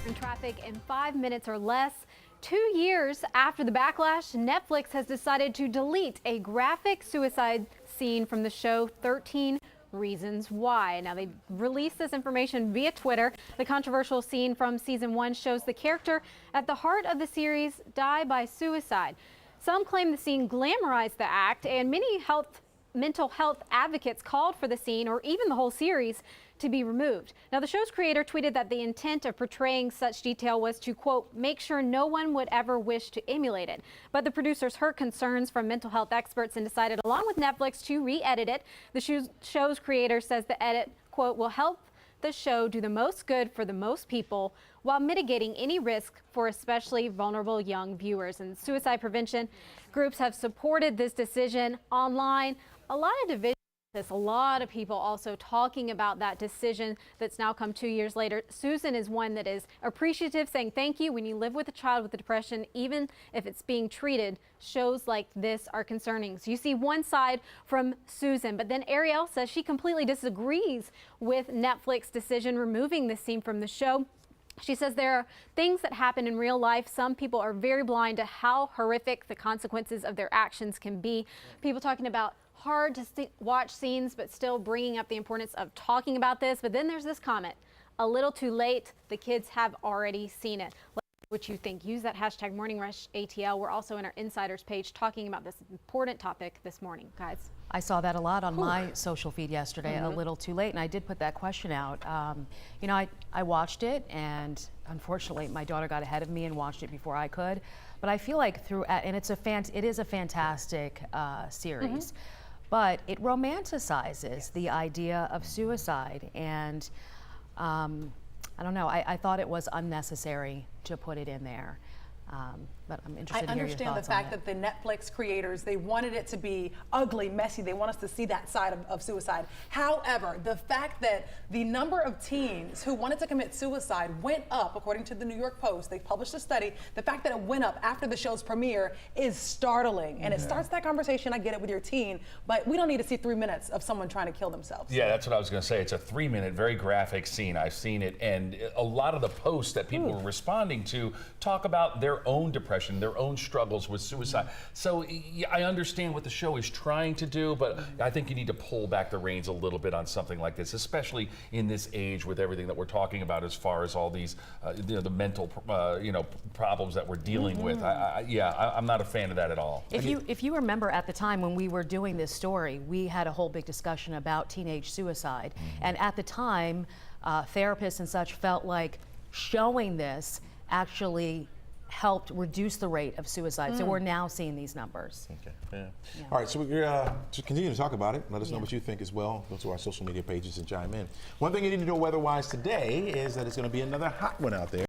In traffic in 5 minutes or less. 2 years after the backlash, Netflix has decided to delete a graphic suicide scene from the show 13 Reasons Why. Now, they released this information via Twitter. The controversial scene from season 1 shows the character at the heart of the series die by suicide. Some claim the scene glamorized the act, and many mental health advocates called for the scene, or even the whole series, to be removed. Now, the show's creator tweeted that the intent of portraying such detail was to, quote, make sure no one would ever wish to emulate it. But the producers heard concerns from mental health experts and decided, along with Netflix, to re-edit it. The show's creator says the edit, quote, will help the show do the most good for the most people while mitigating any risk for especially vulnerable young viewers. And suicide prevention groups have supported this decision online. A lot of division. A lot of people also talking about that decision that's now come 2 years later. Susan is one that is appreciative, saying thank you. When you live with a child with depression, even if it's being treated, shows like this are concerning. So you see one side from Susan, but then Ariel says she completely disagrees with Netflix decision removing this scene from the show. She says there are things that happen in real life. Some people are very blind to how horrific the consequences of their actions can be. People talking about hard to watch scenes, but still bringing up the importance of talking about this. But then there's this comment, a little too late. The kids have already seen it. What you think? Use that hashtag #MorningRushATL. We're also in our insiders page talking about this important topic this morning, guys. I saw that a lot on my social feed yesterday, a little too late, and I did put that question out. You know, I watched it, and unfortunately, my daughter got ahead of me and watched it before I could. But I feel like and it is a fantastic series. But it romanticizes the idea of suicide, and I don't know, I thought it was unnecessary to put it in there. But I'm interested to hear your thoughts on it. I understand the fact that the Netflix creators, they wanted it to be ugly, messy. They want us to see that side of suicide. However, the fact that the number of teens who wanted to commit suicide went up, according to the New York Post, they published a study, the fact that it went up after the show's premiere is startling. And it starts that conversation, I get it, with your teen, but we don't need to see 3 minutes of someone trying to kill themselves. Yeah, that's what I was going to say. It's a 3-minute, very graphic scene. I've seen it, and a lot of the posts that people were responding to talk about their own depression, their own struggles with suicide. So I understand what the show is trying to do, but I think you need to pull back the reins a little bit on something like this, especially in this age with everything that we're talking about as far as all these, the mental, problems that we're dealing with. I'm not a fan of that at all. If you remember at the time when we were doing this story, we had a whole big discussion about teenage suicide. And at the time, therapists and such felt like showing this actually helped reduce the rate of suicide. So we're now seeing these numbers. Okay. Yeah. All right, so we're to continue to talk about it. Let us know what you think as well. Go to our social media pages and chime in. One thing you need to know weather-wise today is that it's going to be another hot one out there.